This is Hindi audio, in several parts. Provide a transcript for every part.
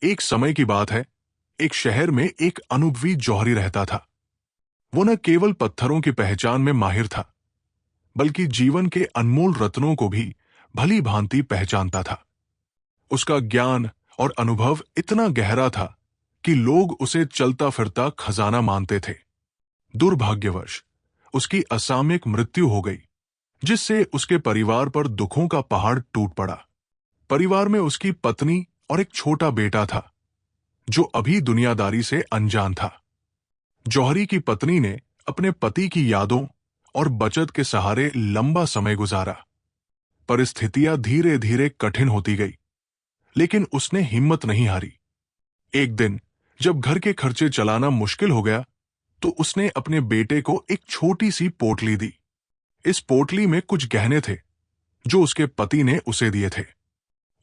एक समय की बात है, एक शहर में एक अनुभवी जौहरी रहता था। वो न केवल पत्थरों की पहचान में माहिर था, बल्कि जीवन के अनमोल रत्नों को भी भली भांति पहचानता था। उसका ज्ञान और अनुभव इतना गहरा था कि लोग उसे चलता फिरता खजाना मानते थे। दुर्भाग्यवश उसकी असामयिक मृत्यु हो गई, जिससे उसके परिवार पर दुखों का पहाड़ टूट पड़ा। परिवार में उसकी पत्नी और एक छोटा बेटा था, जो अभी दुनियादारी से अनजान था। जौहरी की पत्नी ने अपने पति की यादों और बचत के सहारे लंबा समय गुजारा। परिस्थितियां धीरे धीरे कठिन होती गई, लेकिन उसने हिम्मत नहीं हारी। एक दिन जब घर के खर्चे चलाना मुश्किल हो गया, तो उसने अपने बेटे को एक छोटी सी पोटली दी। इस पोटली में कुछ गहने थे, जो उसके पति ने उसे दिए थे।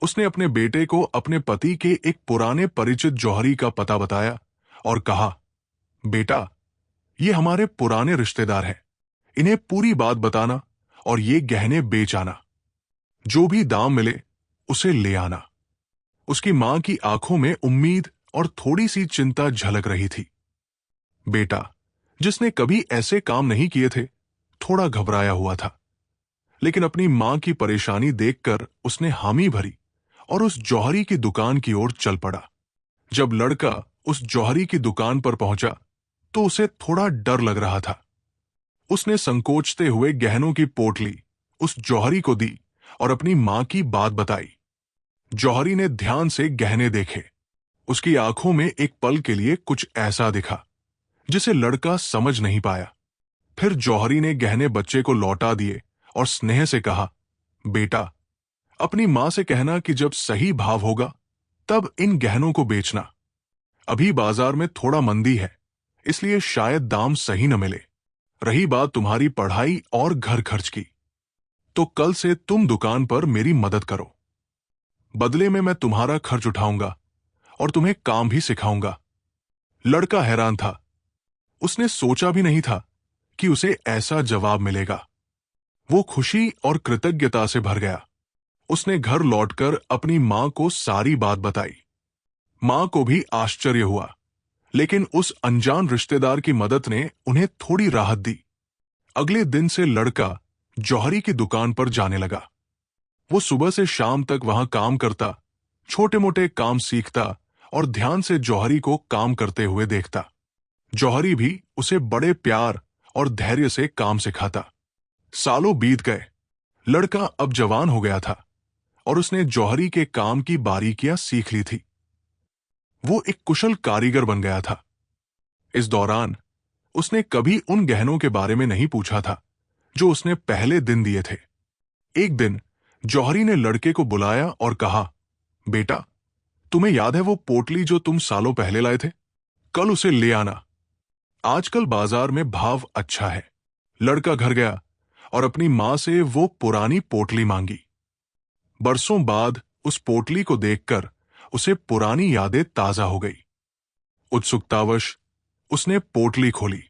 उसने अपने बेटे को अपने पति के एक पुराने परिचित जौहरी का पता बताया और कहा, बेटा, ये हमारे पुराने रिश्तेदार हैं। इन्हें पूरी बात बताना और ये गहने बेच आना। जो भी दाम मिले उसे ले आना। उसकी मां की आंखों में उम्मीद और थोड़ी सी चिंता झलक रही थी। बेटा, जिसने कभी ऐसे काम नहीं किए थे, थोड़ा घबराया हुआ था, लेकिन अपनी मां की परेशानी देखकर उसने हामी भरी और उस जौहरी की दुकान की ओर चल पड़ा। जब लड़का उस जौहरी की दुकान पर पहुंचा, तो उसे थोड़ा डर लग रहा था। उसने संकोचते हुए गहनों की पोटली उस जौहरी को दी और अपनी मां की बात बताई। जौहरी ने ध्यान से गहने देखे। उसकी आंखों में एक पल के लिए कुछ ऐसा दिखा जिसे लड़का समझ नहीं पाया। फिर जौहरी ने गहने बच्चे को लौटा दिए और स्नेह से कहा, बेटा, अपनी मां से कहना कि जब सही भाव होगा तब इन गहनों को बेचना। अभी बाजार में थोड़ा मंदी है, इसलिए शायद दाम सही न मिले। रही बात तुम्हारी पढ़ाई और घर खर्च की, तो कल से तुम दुकान पर मेरी मदद करो। बदले में मैं तुम्हारा खर्च उठाऊंगा और तुम्हें काम भी सिखाऊंगा। लड़का हैरान था। उसने सोचा भी नहीं था कि उसे ऐसा जवाब मिलेगा। वो खुशी और कृतज्ञता से भर गया। उसने घर लौटकर अपनी मां को सारी बात बताई। मां को भी आश्चर्य हुआ, लेकिन उस अनजान रिश्तेदार की मदद ने उन्हें थोड़ी राहत दी। अगले दिन से लड़का जौहरी की दुकान पर जाने लगा। वो सुबह से शाम तक वहां काम करता, छोटे मोटे काम सीखता और ध्यान से जौहरी को काम करते हुए देखता। जौहरी भी उसे बड़े प्यार और धैर्य से काम सिखाता। सालों बीत गए। लड़का अब जवान हो गया था और उसने जौहरी के काम की बारीकियां सीख ली थी। वो एक कुशल कारीगर बन गया था। इस दौरान उसने कभी उन गहनों के बारे में नहीं पूछा था जो उसने पहले दिन दिए थे। एक दिन जौहरी ने लड़के को बुलाया और कहा, बेटा, तुम्हें याद है वो पोटली जो तुम सालों पहले लाए थे? कल उसे ले आना। आजकल बाजार में भाव अच्छा है। लड़का घर गया और अपनी मां से वो पुरानी पोटली मांगी। बरसों बाद उस पोटली को देखकर उसे पुरानी यादें ताजा हो गई। उत्सुकतावश उसने पोटली खोली,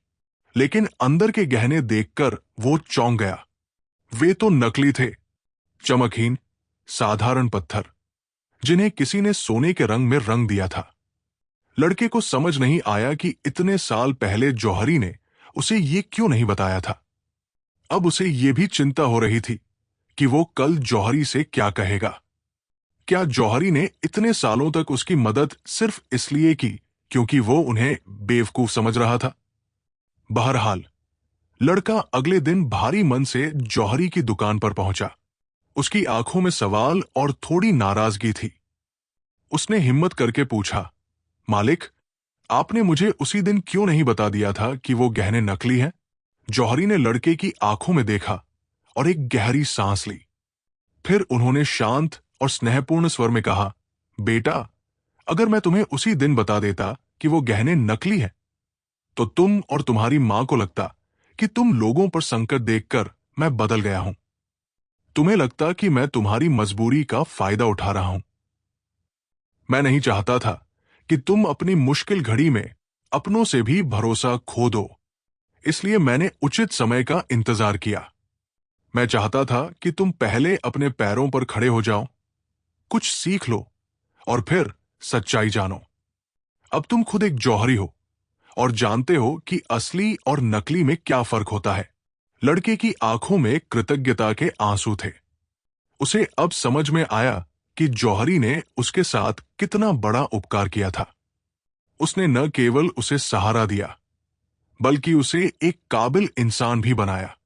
लेकिन अंदर के गहने देखकर वो चौंक गया। वे तो नकली थे, चमकहीन, साधारण पत्थर, जिन्हें किसी ने सोने के रंग में रंग दिया था। लड़के को समझ नहीं आया कि इतने साल पहले जौहरी ने उसे ये क्यों नहीं बताया था। अब उसे ये भी चिंता हो रही थी कि वो कल जौहरी से क्या कहेगा। क्या जौहरी ने इतने सालों तक उसकी मदद सिर्फ इसलिए की क्योंकि वो उन्हें बेवकूफ समझ रहा था? बहरहाल लड़का अगले दिन भारी मन से जौहरी की दुकान पर पहुंचा। उसकी आंखों में सवाल और थोड़ी नाराजगी थी। उसने हिम्मत करके पूछा, मालिक, आपने मुझे उसी दिन क्यों नहीं बता दिया था कि वो गहने नकली हैं? जौहरी ने लड़के की आंखों में देखा और एक गहरी सांस ली। फिर उन्होंने शांत और स्नेहपूर्ण स्वर में कहा, बेटा, अगर मैं तुम्हें उसी दिन बता देता कि वो गहने नकली हैं, तो तुम और तुम्हारी मां को लगता कि तुम लोगों पर संकट देखकर मैं बदल गया हूं। तुम्हें लगता कि मैं तुम्हारी मजबूरी का फायदा उठा रहा हूं। मैं नहीं चाहता था कि तुम अपनी मुश्किल घड़ी में अपनों से भी भरोसा खो दो, इसलिए मैंने उचित समय का इंतजार किया। मैं चाहता था कि तुम पहले अपने पैरों पर खड़े हो जाओ, कुछ सीख लो और फिर सच्चाई जानो। अब तुम खुद एक जौहरी हो और जानते हो कि असली और नकली में क्या फर्क होता है। लड़के की आंखों में कृतज्ञता के आंसू थे। उसे अब समझ में आया कि जौहरी ने उसके साथ कितना बड़ा उपकार किया था। उसने न केवल उसे सहारा दिया, बल्कि उसे एक काबिल इंसान भी बनाया।